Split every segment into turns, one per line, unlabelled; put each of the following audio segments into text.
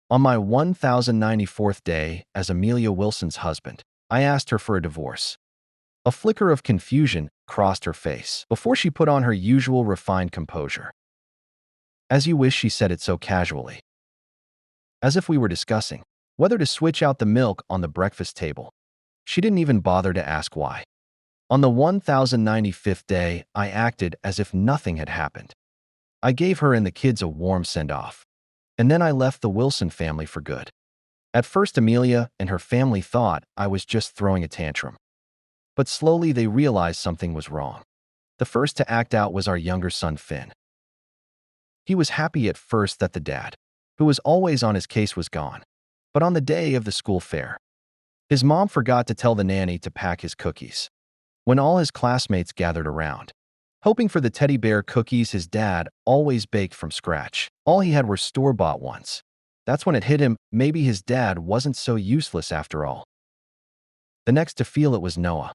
On my 1094th day as Amelia Wilson's husband, I asked her for a divorce. A flicker of confusion crossed her face before she put on her usual refined composure. "As you wish," she said it so casually, as if we were discussing whether to switch out the milk on the breakfast table. She didn't even bother to ask why. On the 1095th day, I acted as if nothing had happened. I gave her and the kids a warm send-off, and then I left the Wilson family for good. At first, Amelia and her family thought I was just throwing a tantrum. But slowly they realized something was wrong. The first to act out was our younger son, Finn. He was happy at first that the dad, who was always on his case, was gone. But on the day of the school fair, his mom forgot to tell the nanny to pack his cookies. When all his classmates gathered around, hoping for the teddy bear cookies his dad always baked from scratch, all he had were store-bought ones. That's when it hit him, maybe his dad wasn't so useless after all. The next to feel it was Noah.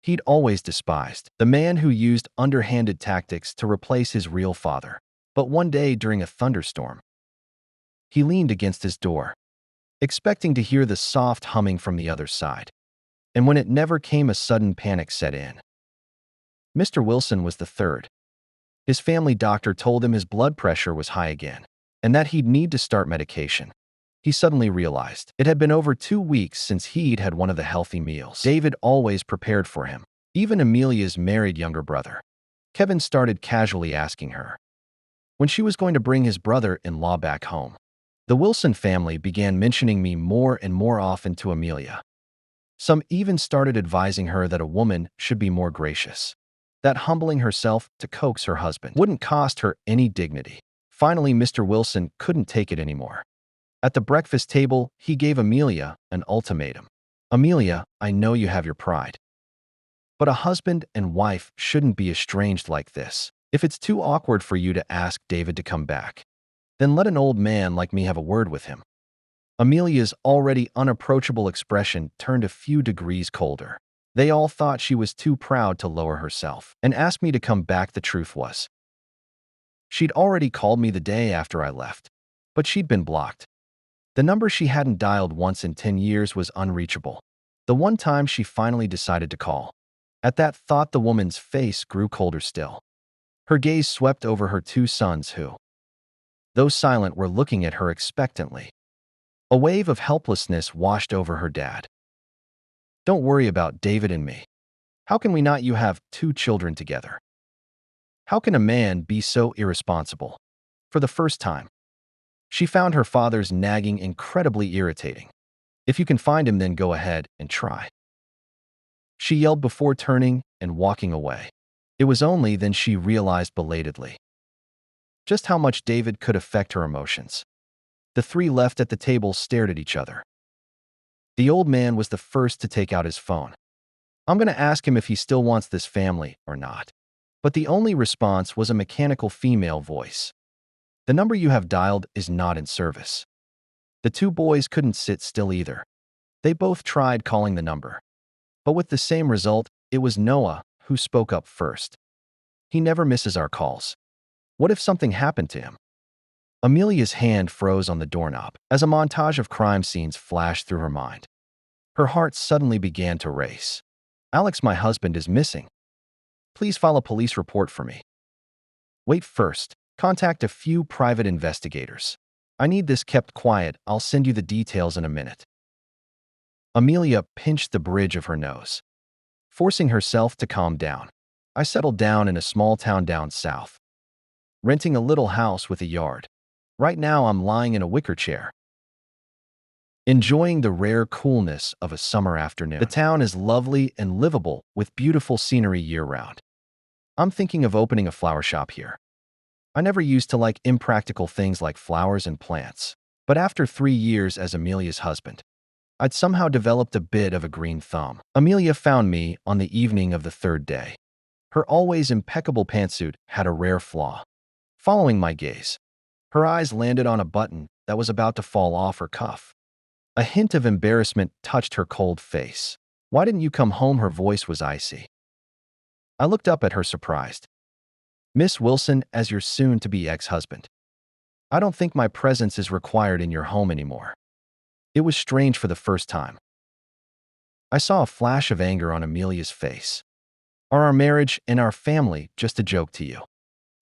He'd always despised the man who used underhanded tactics to replace his real father. But one day during a thunderstorm, he leaned against his door, expecting to hear the soft humming from the other side. And when it never came, a sudden panic set in. Mr. Wilson was the third. His family doctor told him his blood pressure was high again, and that he'd need to start medication. He suddenly realized it had been over 2 weeks since he'd had one of the healthy meals David always prepared for him. Even Amelia's married younger brother, Kevin, started casually asking her when she was going to bring his brother-in-law back home. The Wilson family began mentioning me more and more often to Amelia. Some even started advising her that a woman should be more gracious, that humbling herself to coax her husband wouldn't cost her any dignity. Finally, Mr. Wilson couldn't take it anymore. At the breakfast table, he gave Amelia an ultimatum. "Amelia, I know you have your pride, but a husband and wife shouldn't be estranged like this. If it's too awkward for you to ask David to come back, then let an old man like me have a word with him." Amelia's already unapproachable expression turned a few degrees colder. They all thought she was too proud to lower herself and ask me to come back. The truth was, she'd already called me the day after I left, but she'd been blocked. The number she hadn't dialed once in 10 years was unreachable. The one time she finally decided to call. At that thought, the woman's face grew colder still. Her gaze swept over her 2 sons who, though silent, were looking at her expectantly. A wave of helplessness washed over her dad. "Don't worry about David and me. How can we not? You have 2 children together. How can a man be so irresponsible?" For the first time, she found her father's nagging incredibly irritating. "If you can find him, then go ahead and try," she yelled before turning and walking away. It was only then she realized belatedly just how much David could affect her emotions. The 3 left at the table stared at each other. The old man was the first to take out his phone. "I'm going to ask him if he still wants this family or not." But the only response was a mechanical female voice. "The number you have dialed is not in service." The 2 boys couldn't sit still either. They both tried calling the number, but with the same result. It was Noah who spoke up first. "He never misses our calls. What if something happened to him?" Amelia's hand froze on the doorknob as a montage of crime scenes flashed through her mind. Her heart suddenly began to race. "Alex, my husband, is missing. Please file a police report for me." "Wait first. Contact a few private investigators. I need this kept quiet. I'll send you the details in a minute." Amelia pinched the bridge of her nose, forcing herself to calm down. "I settled down in a small town down south, renting a little house with a yard. Right now I'm lying in a wicker chair, enjoying the rare coolness of a summer afternoon. The town is lovely and livable with beautiful scenery year-round. I'm thinking of opening a flower shop here. I never used to like impractical things like flowers and plants, but after 3 years as Amelia's husband, I'd somehow developed a bit of a green thumb." Amelia found me on the evening of the 3rd day. Her always impeccable pantsuit had a rare flaw. Following my gaze, her eyes landed on a button that was about to fall off her cuff. A hint of embarrassment touched her cold face. "Why didn't you come home?" Her voice was icy. I looked up at her surprised. "Miss Wilson, as your soon-to-be ex-husband, I don't think my presence is required in your home anymore. It was strange for the first time. I saw a flash of anger on Amelia's face. Are our marriage and our family just a joke to you?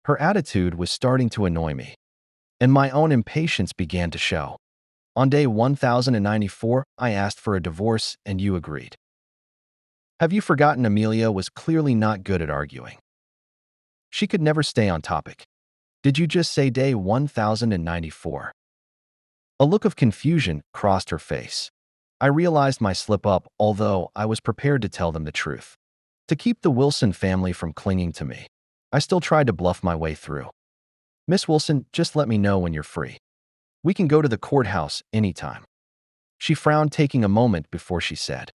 Her attitude was starting to annoy me, and my own impatience began to show. On day 1094, I asked for a divorce and you agreed. Have you forgotten Amelia was clearly not good at arguing? She could never stay on topic. Did you just say day 1094? A look of confusion crossed her face. I realized my slip-up, although I was prepared to tell them the truth. To keep the Wilson family from clinging to me, I still tried to bluff my way through. Miss Wilson, just let me know when you're free. We can go to the courthouse anytime. She frowned, taking a moment before she said,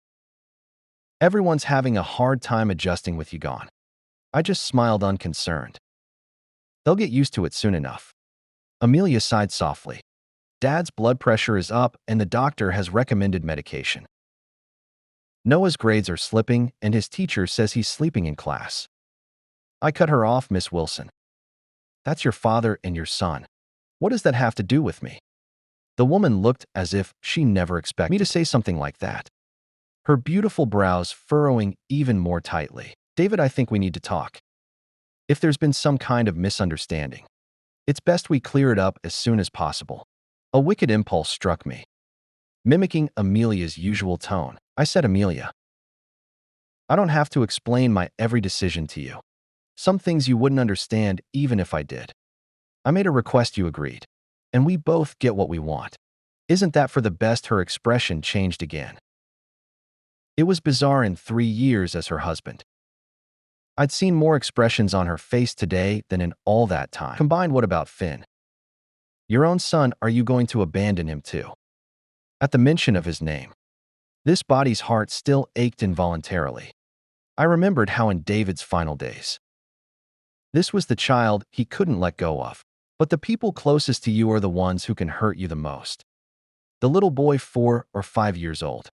everyone's having a hard time adjusting with you gone. I just smiled unconcerned. They'll get used to it soon enough. Amelia sighed softly. Dad's blood pressure is up and the doctor has recommended medication. Noah's grades are slipping and his teacher says he's sleeping in class. I cut her off, Miss Wilson. That's your father and your son. What does that have to do with me? The woman looked as if she never expected me to say something like that, her beautiful brows furrowing even more tightly. David, I think we need to talk. If there's been some kind of misunderstanding, it's best we clear it up as soon as possible. A wicked impulse struck me. Mimicking Amelia's usual tone, I said, Amelia, I don't have to explain my every decision to you. Some things you wouldn't understand even if I did. I made a request, you agreed, and we both get what we want. Isn't that for the best? Her expression changed again. It was bizarre in 3 years as her husband. I'd seen more expressions on her face today than in all that time. Combined, what about Finn? Your own son, are you going to abandon him too? At the mention of his name, this body's heart still ached involuntarily. I remembered how in David's final days, this was the child he couldn't let go of. But the people closest to you are the ones who can hurt you the most. The little boy, 4 or 5 years old,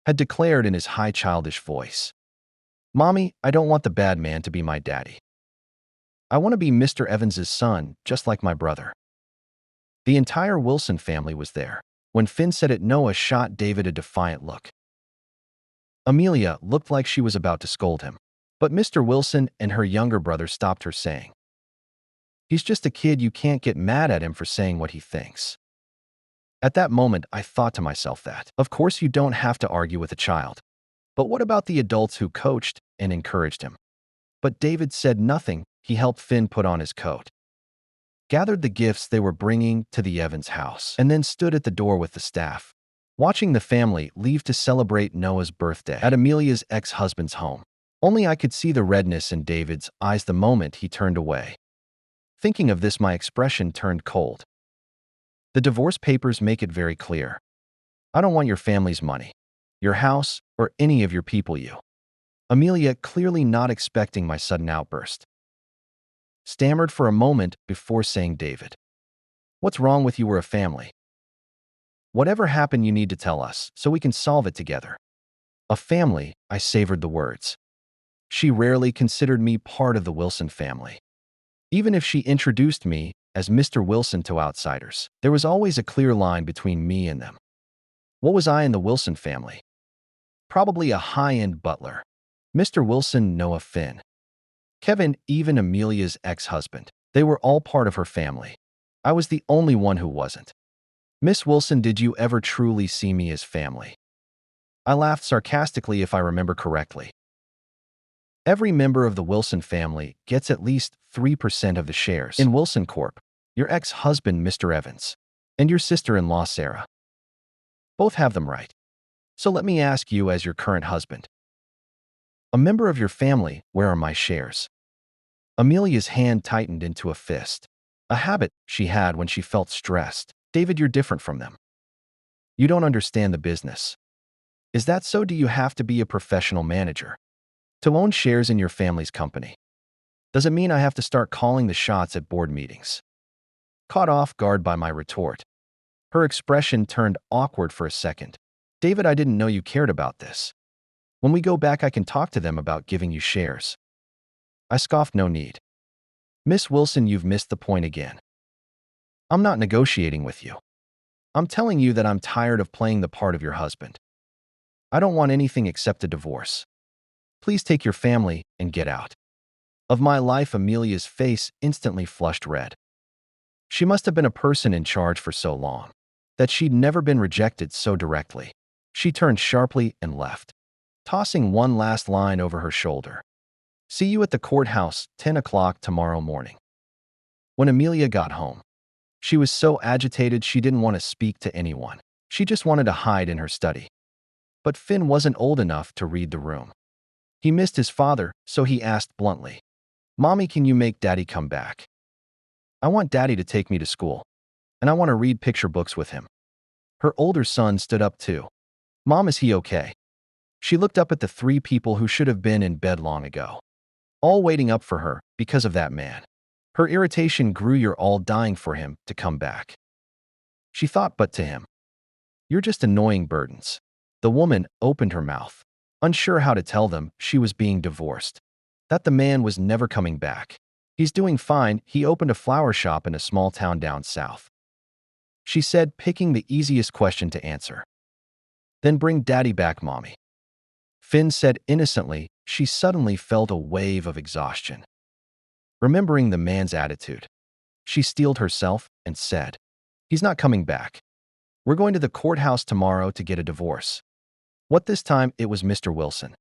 had declared in his high childish voice, Mommy, I don't want the bad man to be my daddy. I want to be Mr. Evans's son, just like my brother. The entire Wilson family was there. When Finn said it, Noah shot David a defiant look. Amelia looked like she was about to scold him, but Mr. Wilson and her younger brother stopped her, saying, he's just a kid, you can't get mad at him for saying what he thinks. At that moment, I thought to myself that, of course, you don't have to argue with a child. But what about the adults who coached and encouraged him? But David said nothing. He helped Finn put on his coat, gathered the gifts they were bringing to the Evans house, and then stood at the door with the staff, watching the family leave to celebrate Noah's birthday at Amelia's ex-husband's home. Only I could see the redness in David's eyes the moment he turned away. Thinking of this, my expression turned cold. The divorce papers make it very clear. I don't want your family's money, your house, or any of your people. You. Amelia, clearly not expecting my sudden outburst, stammered for a moment before saying, David, what's wrong with you? We're a family. Whatever happened, you need to tell us so we can solve it together. A family, I savored the words. She rarely considered me part of the Wilson family. Even if she introduced me as Mr. Wilson to outsiders, there was always a clear line between me and them. What was I in the Wilson family? Probably a high-end butler. Mr. Wilson, Noah, Finn, Kevin, even Amelia's ex-husband. They were all part of her family. I was the only one who wasn't. Miss Wilson, did you ever truly see me as family? I laughed sarcastically, if I remember correctly. Every member of the Wilson family gets at least 3% of the shares in Wilson Corp. Your ex-husband, Mr. Evans, and your sister-in-law, Sarah, both have them, right? So let me ask you, as your current husband, a member of your family, where are my shares? Amelia's hand tightened into a fist, a habit she had when she felt stressed. David, you're different from them. You don't understand the business. Is that so? Do you have to be a professional manager to own shares in your family's company? Does it mean I have to start calling the shots at board meetings? Caught off guard by my retort, her expression turned awkward for a second. David, I didn't know you cared about this. When we go back, I can talk to them about giving you shares. I scoffed, no need. Miss Wilson, you've missed the point again. I'm not negotiating with you. I'm telling you that I'm tired of playing the part of your husband. I don't want anything except a divorce. Please take your family and get out of my life." Amelia's face instantly flushed red. She must have been a person in charge for so long that she'd never been rejected so directly. She turned sharply and left, tossing one last line over her shoulder. "See you at the courthouse, 10 o'clock tomorrow morning." When Amelia got home, she was so agitated she didn't want to speak to anyone. She just wanted to hide in her study. But Finn wasn't old enough to read the room. He missed his father, so he asked bluntly, "Mommy, can you make Daddy come back? I want Daddy to take me to school, and I want to read picture books with him." Her older son stood up too. "Mom, is he okay?" She looked up at the three people who should have been in bed long ago, all waiting up for her because of that man. Her irritation grew. "You're all dying for him to come back," she thought, "but to him, you're just annoying burdens." The woman opened her mouth, unsure how to tell them she was being divorced, that the man was never coming back. "He's doing fine. He opened a flower shop in a small town down south," she said, picking the easiest question to answer. "Then bring Daddy back, Mommy," Finn said innocently. She suddenly felt a wave of exhaustion. Remembering the man's attitude, she steeled herself and said, "He's not coming back. We're going to the courthouse tomorrow to get a divorce." What this time? It was Mr. Wilson.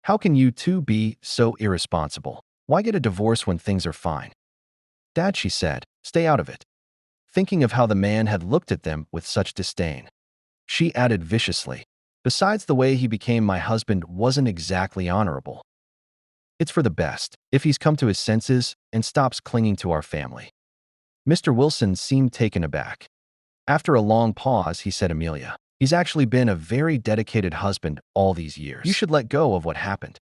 "How can you two be so irresponsible? Why get a divorce when things are fine?" "Dad," she said, "stay out of it." Thinking of how the man had looked at them with such disdain, she added viciously, "Besides, the way he became my husband wasn't exactly honorable. It's for the best if he's come to his senses and stops clinging to our family." Mr. Wilson seemed taken aback. After a long pause, he said, "Amelia, he's actually been a very dedicated husband all these years. You should let go of what happened."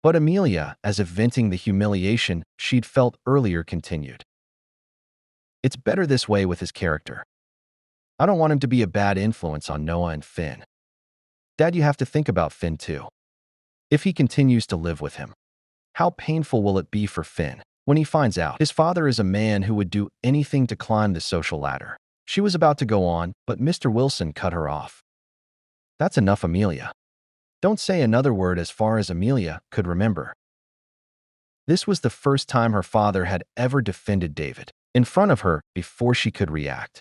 But Amelia, as if venting the humiliation she'd felt earlier, continued, "It's better this way with his character. I don't want him to be a bad influence on Noah and Finn. Dad, you have to think about Finn too. If he continues to live with him, how painful will it be for Finn when he finds out his father is a man who would do anything to climb the social ladder?" She was about to go on, but Mr. Wilson cut her off. "That's enough, Amelia. Don't say another word." As far as Amelia could remember, this was the first time her father had ever defended David in front of her. Before she could react,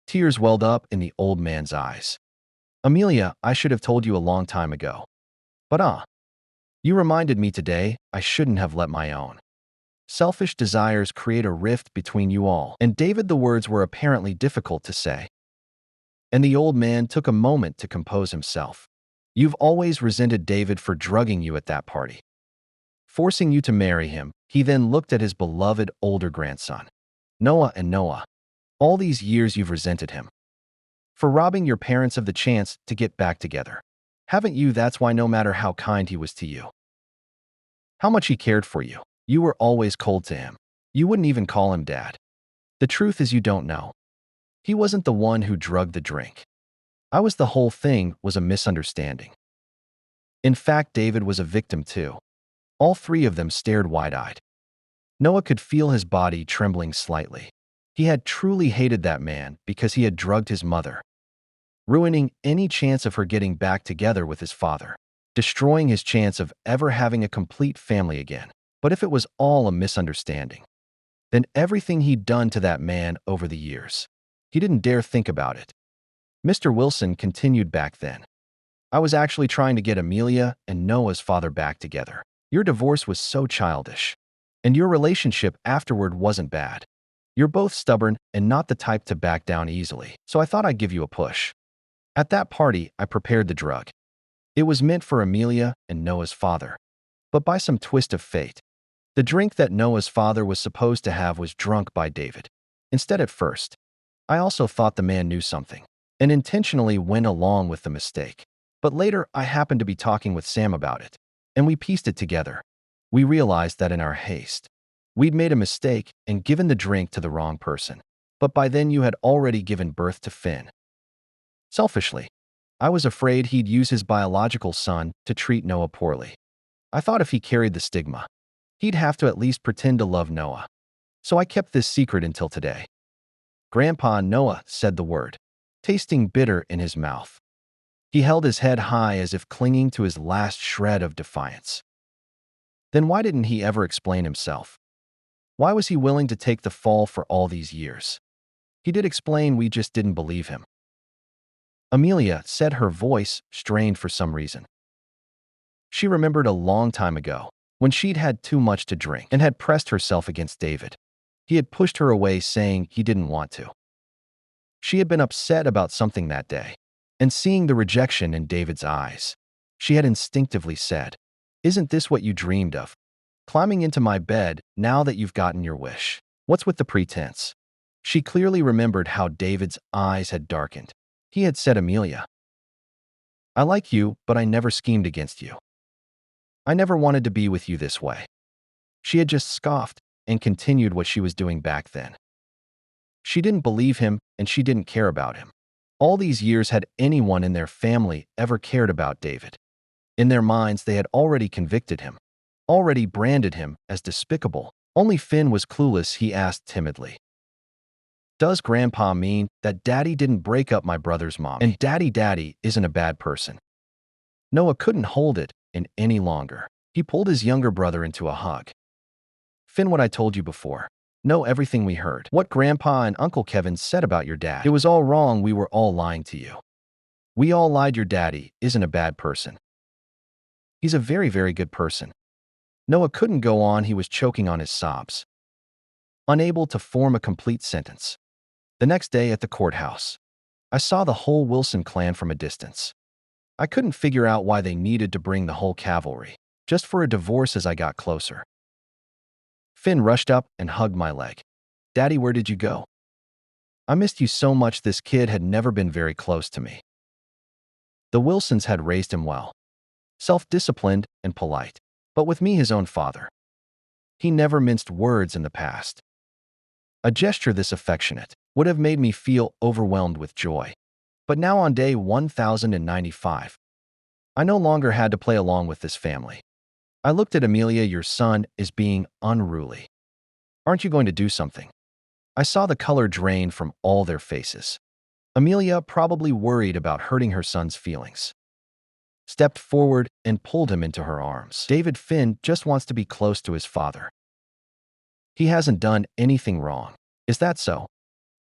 tears welled up in the old man's eyes. "Amelia, I should have told you a long time ago. But you reminded me today. I shouldn't have let my own selfish desires create a rift between you all." And David, the words were apparently difficult to say, and the old man took a moment to compose himself. "You've always resented David for drugging you at that party, forcing you to marry him." He then looked at his beloved older grandson, Noah, and Noah, all these years you've resented him for robbing your parents of the chance to get back together, haven't you? That's why no matter how kind he was to you, how much he cared for you, you were always cold to him. You wouldn't even call him Dad. The truth is, you don't know. He wasn't the one who drugged the drink. The whole thing was a misunderstanding. In fact, David was a victim too." All three of them stared wide-eyed. Noah could feel his body trembling slightly. He had truly hated that man because he had drugged his mother, ruining any chance of her getting back together with his father, destroying his chance of ever having a complete family again. But if it was all a misunderstanding, then everything he'd done to that man over the years, he didn't dare think about it. Mr. Wilson continued, "Back then, I was actually trying to get Amelia and Noah's father back together. Your divorce was so childish, and your relationship afterward wasn't bad. You're both stubborn and not the type to back down easily, so I thought I'd give you a push. At that party, I prepared the drug. It was meant for Amelia and Noah's father, but by some twist of fate, the drink that Noah's father was supposed to have was drunk by David instead. At first, I also thought the man knew something and intentionally went along with the mistake. But later, I happened to be talking with Sam about it, and we pieced it together. We realized that in our haste, we'd made a mistake and given the drink to the wrong person. But by then, you had already given birth to Finn. Selfishly, I was afraid he'd use his biological son to treat Noah poorly. I thought if he carried the stigma, he'd have to at least pretend to love Noah. So I kept this secret until today." Grandpa Noah said the word, tasting bitter in his mouth. He held his head high as if clinging to his last shred of defiance. Then why didn't he ever explain himself? Why was he willing to take the fall for all these years? He did explain, we just didn't believe him. Amelia said, her voice strained for some reason. She remembered a long time ago, when she'd had too much to drink and had pressed herself against David. He had pushed her away, saying he didn't want to. She had been upset about something that day, and seeing the rejection in David's eyes, she had instinctively said, "Isn't this what you dreamed of? Climbing into my bed now that you've gotten your wish. What's with the pretense?" She clearly remembered how David's eyes had darkened. He had said, "Amelia, I like you, but I never schemed against you. I never wanted to be with you this way." She had just scoffed and continued what she was doing back then. She didn't believe him, and she didn't care about him. All these years, had anyone in their family ever cared about David? In their minds, they had already convicted him, already branded him as despicable. Only Finn was clueless. He asked timidly, "Does Grandpa mean that Daddy didn't break up my brother's mom, and Daddy isn't a bad person?" Noah couldn't hold it in any longer. He pulled his younger brother into a hug. "Finn, what I told you before. Know everything we heard. What Grandpa and Uncle Kevin said about your dad. It was all wrong. We were all lying to you. We all lied. Your daddy isn't a bad person. He's a very, very good person." Noah couldn't go on. He was choking on his sobs, unable to form a complete sentence. The next day at the courthouse, I saw the whole Wilson clan from a distance. I couldn't figure out why they needed to bring the whole cavalry just for a divorce. As I got closer, Finn rushed up and hugged my leg. "Daddy, where did you go? I missed you so much." This kid had never been very close to me. The Wilsons had raised him well, self-disciplined and polite, but with me, his own father, he never minced words in the past. A gesture this affectionate would have made me feel overwhelmed with joy. But now, on day 1095, I no longer had to play along with this family. I looked at Amelia. "Your son is being unruly. Aren't you going to do something?" I saw the color drain from all their faces. Amelia, probably worried about hurting her son's feelings, stepped forward and pulled him into her arms. "David, Finn just wants to be close to his father. He hasn't done anything wrong. Is that so?"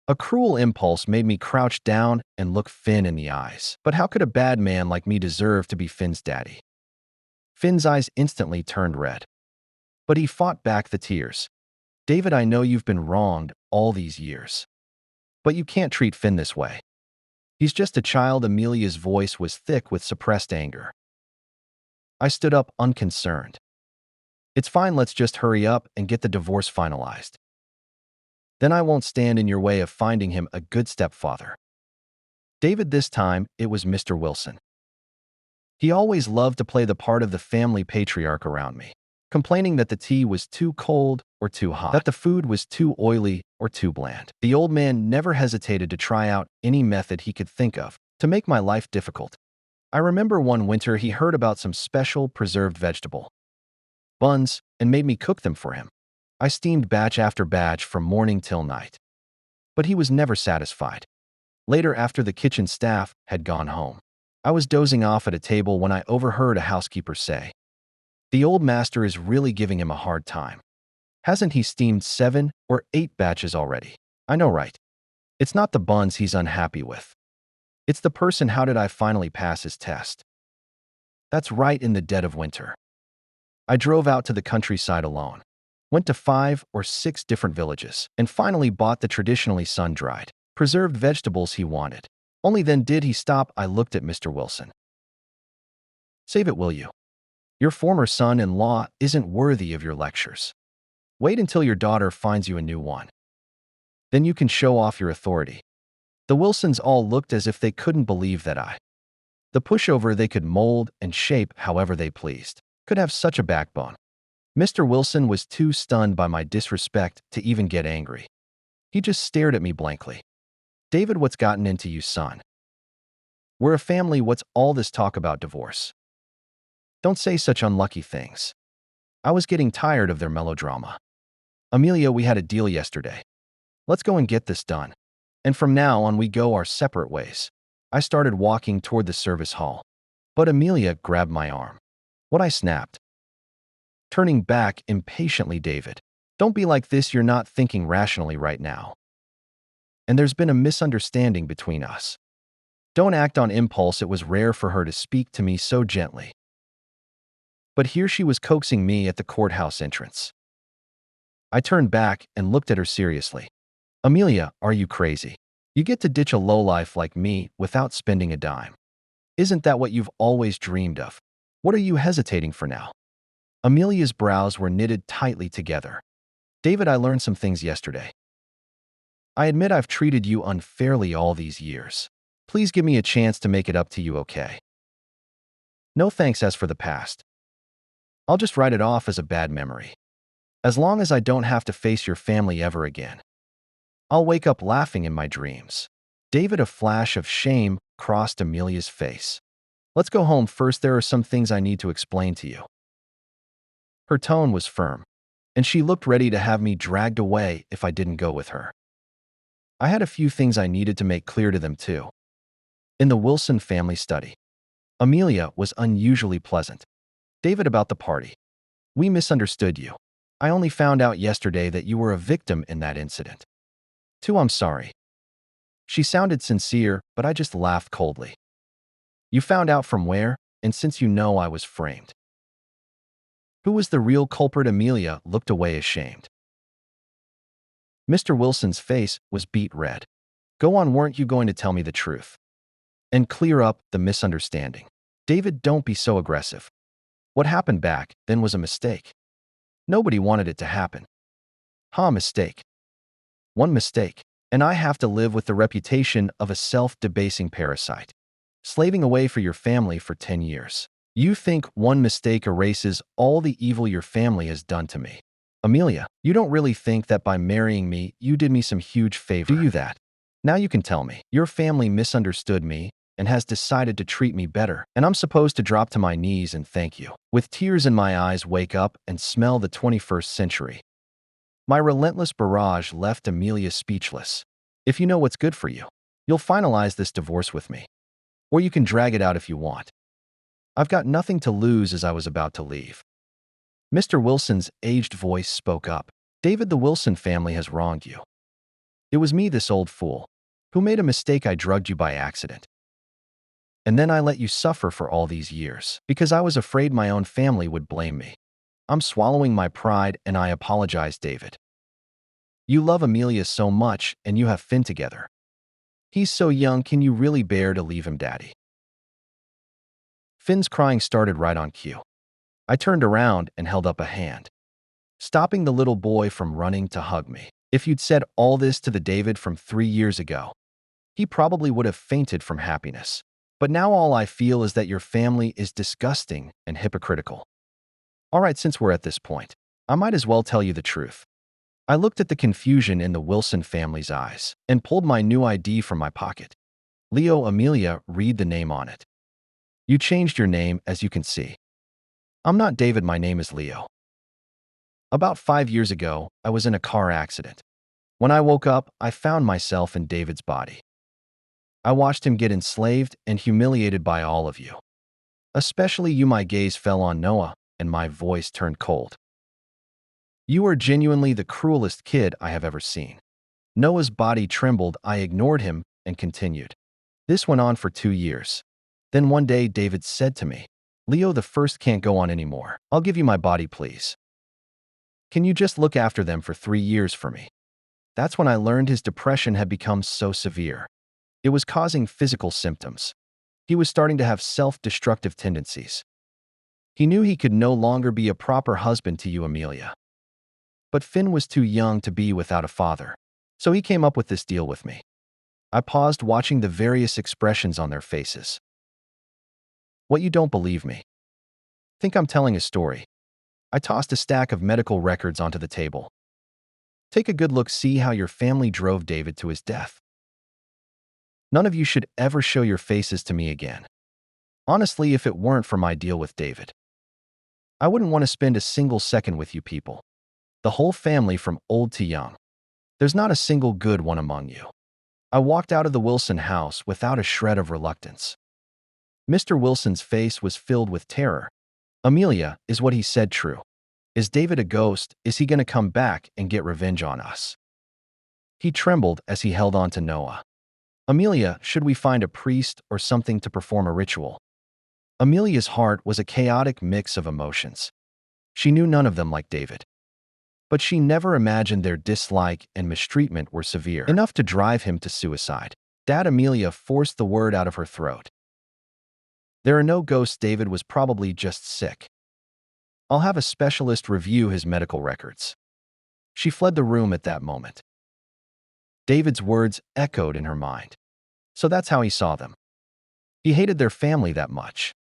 A cruel impulse made me crouch down and look Finn in the eyes. But how could a bad man like me deserve to be Finn's daddy? Finn's eyes instantly turned red, but he fought back the tears. "David, I know you've been wronged all these years, but you can't treat Finn this way. He's just a child." Amelia's voice was thick with suppressed anger. I stood up, unconcerned. "It's fine. Let's just hurry up and get the divorce finalized. Then I won't stand in your way of finding him a good stepfather." David, this time, it was Mr. Wilson. He always loved to play the part of the family patriarch around me, complaining that the tea was too cold or too hot, that the food was too oily or too bland. The old man never hesitated to try out any method he could think of to make my life difficult. I remember one winter he heard about some special preserved vegetable buns and made me cook them for him. I steamed batch after batch from morning till night. But he was never satisfied. Later, after the kitchen staff had gone home, I was dozing off at a table when I overheard a housekeeper say, "The old master is really giving him a hard time. Hasn't he steamed 7 or 8 batches already?" I know, right? It's not the buns he's unhappy with. It's the person. How did I finally pass his test? That's right, in the dead of winter. I drove out to the countryside alone, went to 5 or 6 different villages, and finally bought the traditionally sun-dried, preserved vegetables he wanted. Only then did he stop. I looked at Mr. Wilson. "Save it, will you? Your former son-in-law isn't worthy of your lectures. Wait until your daughter finds you a new one. Then you can show off your authority." The Wilsons all looked as if they couldn't believe that the pushover they could mold and shape however they pleased, could have such a backbone. Mr. Wilson was too stunned by my disrespect to even get angry. He just stared at me blankly. "David, what's gotten into you, son? We're a family. What's all this talk about divorce? Don't say such unlucky things." I was getting tired of their melodrama. "Amelia, we had a deal yesterday. Let's go and get this done." And from now on, we go our separate ways. I started walking toward the service hall, but Amelia grabbed my arm. What I snapped. Turning back impatiently, David. Don't be like this, you're not thinking rationally right now. And there's been a misunderstanding between us. Don't act on impulse. It was rare for her to speak to me so gently. But here she was coaxing me at the courthouse entrance. I turned back and looked at her seriously. Amelia, are you crazy? You get to ditch a lowlife like me without spending a dime. Isn't that what you've always dreamed of? What are you hesitating for now? Amelia's brows were knitted tightly together. David, I learned some things yesterday. I admit I've treated you unfairly all these years. Please give me a chance to make it up to you, okay? No thanks as for the past. I'll just write it off as a bad memory. As long as I don't have to face your family ever again. I'll wake up laughing in my dreams. David, a flash of shame crossed Amelia's face. Let's go home first. There are some things I need to explain to you. Her tone was firm, and she looked ready to have me dragged away if I didn't go with her. I had a few things I needed to make clear to them too. In the Wilson family study, Amelia was unusually pleasant. David, about the party. We misunderstood you. I only found out yesterday that you were a victim in that incident. Too, I'm sorry. She sounded sincere, but I just laughed coldly. You found out from where? And since you know I was framed. Who was the real culprit? Amelia looked away ashamed. Mr. Wilson's face was beet red. Go on, weren't you going to tell me the truth? And clear up the misunderstanding. David, don't be so aggressive. What happened back then was a mistake. Nobody wanted it to happen. Mistake. One mistake, and I have to live with the reputation of a self-debasing parasite. Slaving away for your family for 10 years. You think one mistake erases all the evil your family has done to me. Amelia, you don't really think that by marrying me, you did me some huge favor, do you that? Now you can tell me. Your family misunderstood me and has decided to treat me better, and I'm supposed to drop to my knees and thank you. With tears in my eyes, wake up and smell the 21st century. My relentless barrage left Amelia speechless. If you know what's good for you, you'll finalize this divorce with me. Or you can drag it out if you want. I've got nothing to lose. As I was about to leave, Mr. Wilson's aged voice spoke up. David, the Wilson family has wronged you. It was me, this old fool, who made a mistake. I drugged you by accident. And then I let you suffer for all these years because I was afraid my own family would blame me. I'm swallowing my pride and I apologize, David. You love Amelia so much and you have Finn together. He's so young, can you really bear to leave him, Daddy? Finn's crying started right on cue. I turned around and held up a hand, stopping the little boy from running to hug me. If you'd said all this to the David from 3 years ago, he probably would have fainted from happiness. But now all I feel is that your family is disgusting and hypocritical. All right, since we're at this point, I might as well tell you the truth. I looked at the confusion in the Wilson family's eyes and pulled my new ID from my pocket. Leo. Amelia, read the name on it. You changed your name, as you can see. I'm not David, my name is Leo. About 5 years ago, I was in a car accident. When I woke up, I found myself in David's body. I watched him get enslaved and humiliated by all of you. Especially you. My gaze fell on Noah, and my voice turned cold. You are genuinely the cruelest kid I have ever seen. Noah's body trembled. I ignored him and continued. This went on for 2 years. Then one day David said to me, Leo, the first can't go on anymore. I'll give you my body, please. Can you just look after them for 3 years for me? That's when I learned his depression had become so severe. It was causing physical symptoms. He was starting to have self-destructive tendencies. He knew he could no longer be a proper husband to you, Amelia. But Finn was too young to be without a father, so he came up with this deal with me. I paused, watching the various expressions on their faces. What, you don't believe me? Think I'm telling a story? I tossed a stack of medical records onto the table. Take a good look, see how your family drove David to his death. None of you should ever show your faces to me again. Honestly, if it weren't for my deal with David, I wouldn't want to spend a single second with you people. The whole family from old to young. There's not a single good one among you. I walked out of the Wilson house without a shred of reluctance. Mr. Wilson's face was filled with terror. Amelia, is what he said true? Is David a ghost? Is he going to come back and get revenge on us? He trembled as he held on to Noah. Amelia, should we find a priest or something to perform a ritual? Amelia's heart was a chaotic mix of emotions. She knew none of them like David. But she never imagined their dislike and mistreatment were severe enough to drive him to suicide. Dad, Amelia forced the word out of her throat. There are no ghosts. David was probably just sick. I'll have a specialist review his medical records. She fled the room at that moment. David's words echoed in her mind. So that's how he saw them. He hated their family that much.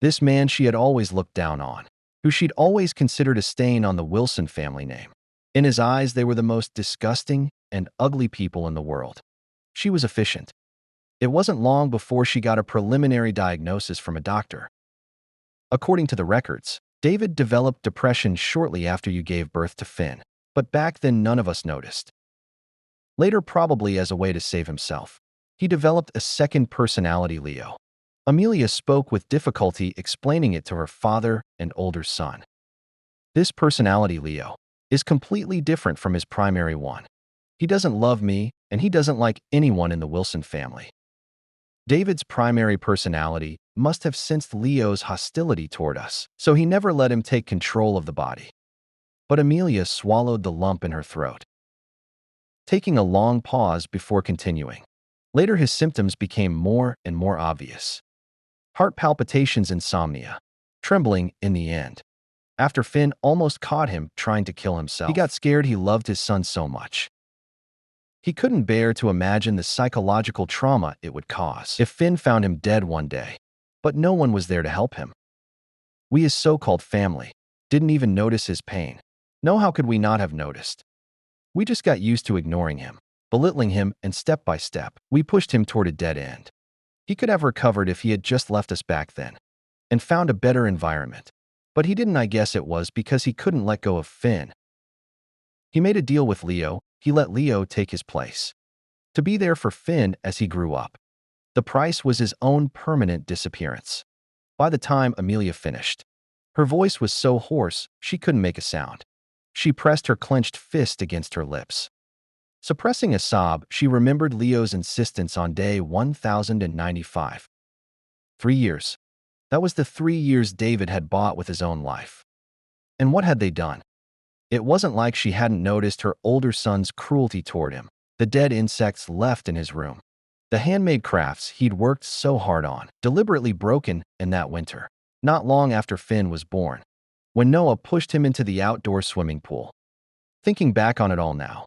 This man she had always looked down on, who she'd always considered a stain on the Wilson family name. In his eyes, they were the most disgusting and ugly people in the world. She was efficient. It wasn't long before she got a preliminary diagnosis from a doctor. According to the records, David developed depression shortly after you gave birth to Finn, but back then none of us noticed. Later, probably as a way to save himself, he developed a second personality, Leo. Amelia spoke with difficulty, explaining it to her father and older son. This personality, Leo, is completely different from his primary one. He doesn't love me, and he doesn't like anyone in the Wilson family. David's primary personality must have sensed Leo's hostility toward us, so he never let him take control of the body. But Amelia swallowed the lump in her throat, taking a long pause before continuing. Later, his symptoms became more and more obvious. Heart palpitations, insomnia, trembling in the end. After Finn almost caught him trying to kill himself, he got scared. He loved his son so much. He couldn't bear to imagine the psychological trauma it would cause if Finn found him dead one day, but no one was there to help him. We, his so-called family, didn't even notice his pain. No, how could we not have noticed? We just got used to ignoring him, belittling him, and step by step, we pushed him toward a dead end. He could have recovered if he had just left us back then and found a better environment. But he didn't. I guess it was because he couldn't let go of Finn. He made a deal with Leo. He let Leo take his place, to be there for Finn as he grew up. The price was his own permanent disappearance. By the time Amelia finished, her voice was so hoarse she couldn't make a sound. She pressed her clenched fist against her lips. Suppressing a sob, she remembered Leo's insistence on day 1095. 3 years. That was the 3 years David had bought with his own life. And what had they done? It wasn't like she hadn't noticed her older son's cruelty toward him, the dead insects left in his room, the handmade crafts he'd worked so hard on, deliberately broken in that winter, not long after Finn was born, when Noah pushed him into the outdoor swimming pool. Thinking back on it all now,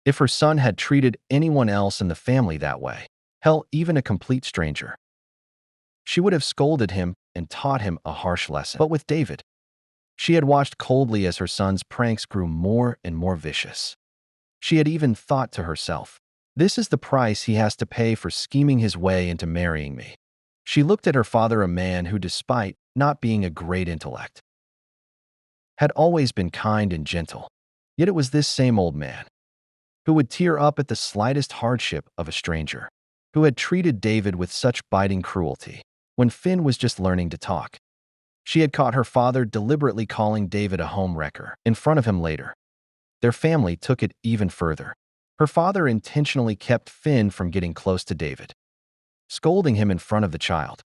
if her son had treated anyone else in the family that way, hell, even a complete stranger, she would have scolded him and taught him a harsh lesson. But with David, she had watched coldly as her son's pranks grew more and more vicious. She had even thought to herself, this is the price he has to pay for scheming his way into marrying me. She looked at her father, a man who, despite not being a great intellect, had always been kind and gentle. Yet it was this same old man who would tear up at the slightest hardship of a stranger, who had treated David with such biting cruelty when Finn was just learning to talk. She had caught her father deliberately calling David a homewrecker in front of him later. Their family took it even further. Her father intentionally kept Finn from getting close to David, scolding him in front of the child,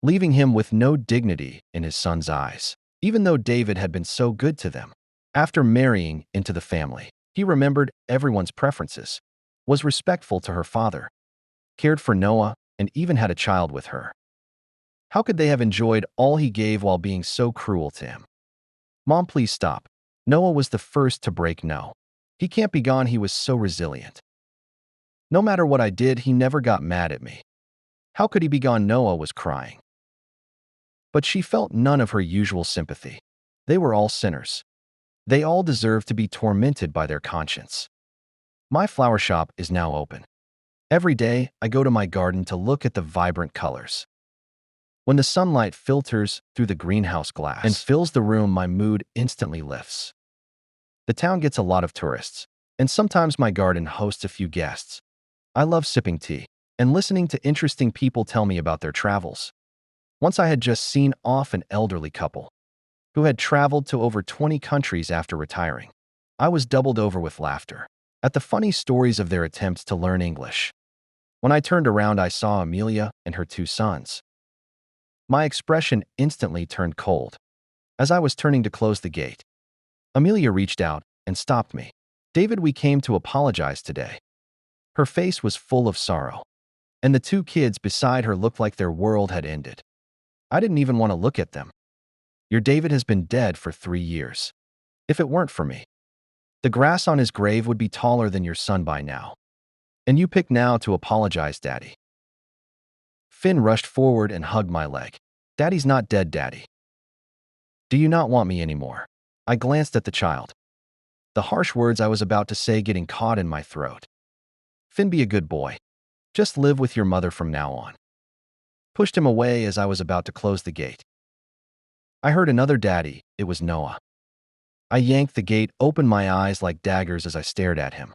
leaving him with no dignity in his son's eyes. Even though David had been so good to them, after marrying into the family, he remembered everyone's preferences, was respectful to her father, cared for Noah, and even had a child with her. How could they have enjoyed all he gave while being so cruel to him? Mom, please stop. Noah was the first to break. No. He can't be gone. He was so resilient. No matter what I did, he never got mad at me. How could he be gone? Noah was crying. But she felt none of her usual sympathy. They were all sinners. They all deserved to be tormented by their conscience. My flower shop is now open. Every day, I go to my garden to look at the vibrant colors. When the sunlight filters through the greenhouse glass and fills the room, my mood instantly lifts. The town gets a lot of tourists, and sometimes my garden hosts a few guests. I love sipping tea and listening to interesting people tell me about their travels. Once I had just seen off an elderly couple who had traveled to over 20 countries after retiring. I was doubled over with laughter at the funny stories of their attempts to learn English. When I turned around, I saw Amelia and her two sons. My expression instantly turned cold. As I was turning to close the gate, Amelia reached out and stopped me. "David, we came to apologize today." Her face was full of sorrow, and the two kids beside her looked like their world had ended. I didn't even want to look at them. "Your David has been dead for 3 years. If it weren't for me, the grass on his grave would be taller than your son by now. And you pick now to apologize, Daddy." Finn rushed forward and hugged my leg. "Daddy's not dead, Daddy. Do you not want me anymore?" I glanced at the child, the harsh words I was about to say getting caught in my throat. "Finn, be a good boy. Just live with your mother from now on." Pushed him away as I was about to close the gate. I heard another daddy. It was Noah. I yanked the gate, opened my eyes like daggers as I stared at him.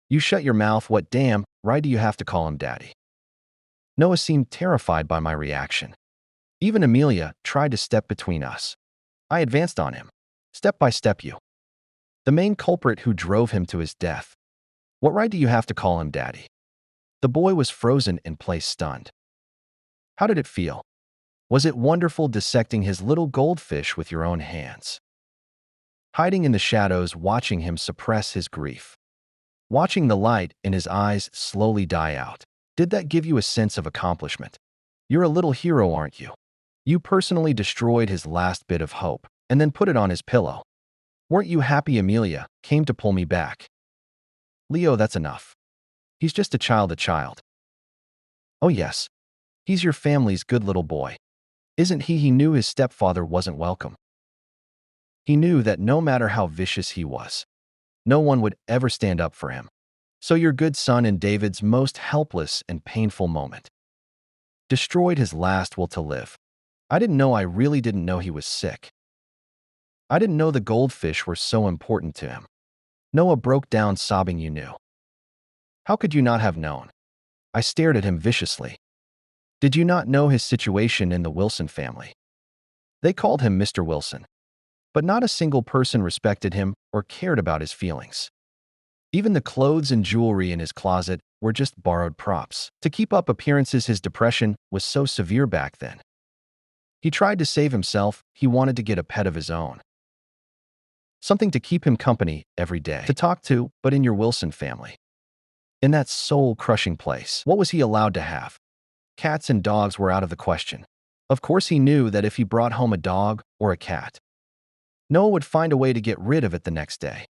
"You shut your mouth. What damn right do you have to call him Daddy?" Noah seemed terrified by my reaction. Even Amelia tried to step between us. I advanced on him. "Step by step, you. The main culprit who drove him to his death. What right do you have to call him Daddy?" The boy was frozen in place, stunned. How did it feel? Was it wonderful dissecting his little goldfish with your own hands? Hiding in the shadows, watching him suppress his grief. Watching the light in his eyes slowly die out. Did that give you a sense of accomplishment? You're a little hero, aren't you? You personally destroyed his last bit of hope and then put it on his pillow. Weren't you happy Amelia came to pull me back? "Leo, that's enough. He's just a child, a child." "Oh yes, he's your family's good little boy. Isn't he?" He knew his stepfather wasn't welcome. He knew that no matter how vicious he was, no one would ever stand up for him. So your good son, in David's most helpless and painful moment, destroyed his last will to live. I really didn't know he was sick. I didn't know the goldfish were so important to him. Noah broke down sobbing. "You knew. How could you not have known?" I stared at him viciously. "Did you not know his situation in the Wilson family? They called him Mr. Wilson, but not a single person respected him or cared about his feelings. Even the clothes and jewelry in his closet were just borrowed props to keep up appearances. His depression was so severe back then. He tried to save himself. He wanted to get a pet of his own. Something to keep him company every day, to talk to, but in your Wilson family. In that soul-crushing place, what was he allowed to have? Cats and dogs were out of the question. Of course he knew that if he brought home a dog or a cat, Noah would find a way to get rid of it the next day.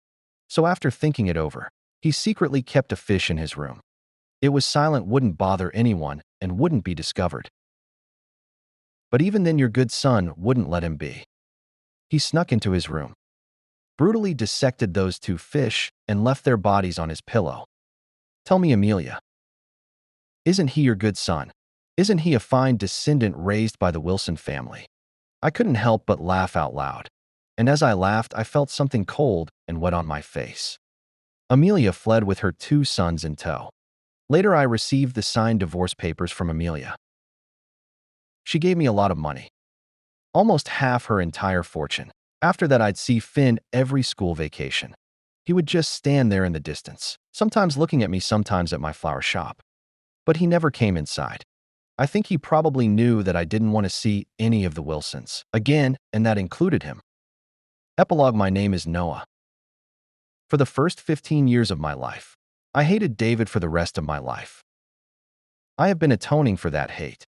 So after thinking it over, he secretly kept a fish in his room. It was silent, wouldn't bother anyone, and wouldn't be discovered. But even then your good son wouldn't let him be. He snuck into his room, brutally dissected those two fish, and left their bodies on his pillow. Tell me, Amelia, isn't he your good son? Isn't he a fine descendant raised by the Wilson family? I couldn't help but laugh out loud. And as I laughed, I felt something cold and wet on my face. Amelia fled with her two sons in tow. Later, I received the signed divorce papers from Amelia. She gave me a lot of money, almost half her entire fortune. After that, I'd see Finn every school vacation. He would just stand there in the distance, sometimes looking at me, sometimes at my flower shop. But he never came inside. I think he probably knew that I didn't want to see any of the Wilsons again, and that included him. Epilogue. My name is Noah. For the first 15 years of my life, I hated David. For the rest of my life, I have been atoning for that hate.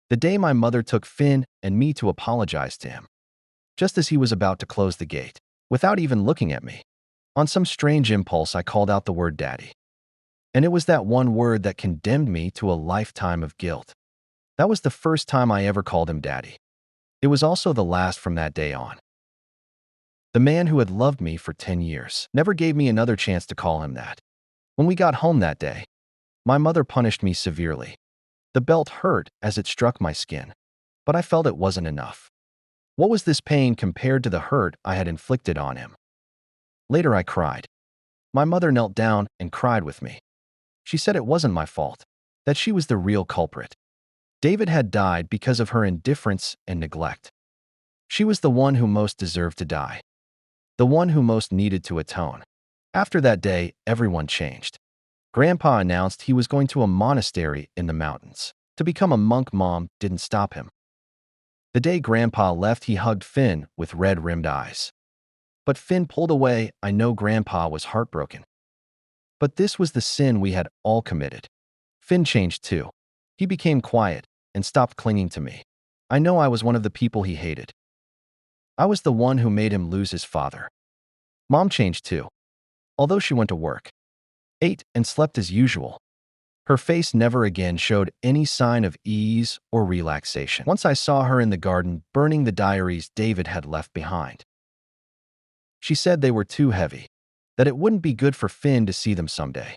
The day my mother took Finn and me to apologize to him, just as he was about to close the gate, without even looking at me. On some strange impulse, I called out the word Daddy. And it was that one word that condemned me to a lifetime of guilt. That was the first time I ever called him Daddy. It was also the last from that day on. The man who had loved me for 10 years never gave me another chance to call him that. When we got home that day, my mother punished me severely. The belt hurt as it struck my skin, but I felt it wasn't enough. What was this pain compared to the hurt I had inflicted on him? Later, I cried. My mother knelt down and cried with me. She said it wasn't my fault, that she was the real culprit. David had died because of her indifference and neglect. She was the one who most deserved to die, the one who most needed to atone. After that day, everyone changed. Grandpa announced he was going to a monastery in the mountains. To become a monk. Mom didn't stop him. The day Grandpa left, he hugged Finn with red-rimmed eyes. But Finn pulled away. I know Grandpa was heartbroken. But this was the sin we had all committed. Finn changed too. He became quiet and stopped clinging to me. I know I was one of the people he hated. I was the one who made him lose his father. Mom changed too. Although she went to work, ate, and slept as usual, her face never again showed any sign of ease or relaxation. Once I saw her in the garden burning the diaries David had left behind. She said they were too heavy, that it wouldn't be good for Finn to see them someday.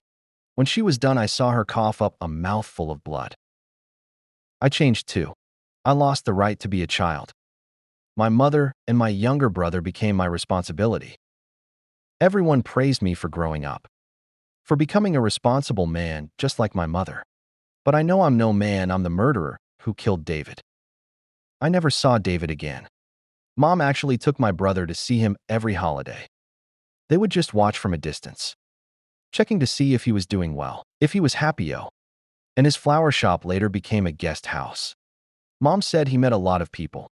When she was done, I saw her cough up a mouthful of blood. I changed too. I lost the right to be a child. My mother and my younger brother became my responsibility. Everyone praised me for growing up, for becoming a responsible man just like my mother. But I know I'm no man. I'm the murderer who killed David. I never saw David again. Mom actually took my brother to see him every holiday. They would just watch from a distance, checking to see if he was doing well, if he was happy. And his flower shop later became a guest house. Mom said he met a lot of people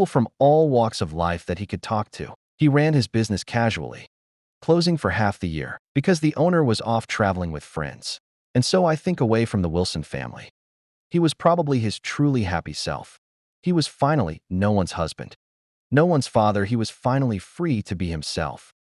from all walks of life that he could talk to. He ran his business casually, closing for half the year because the owner was off traveling with friends. And so I think away from the Wilson family. He was probably his truly happy self. He was finally no one's husband, no one's father. He was finally free to be himself.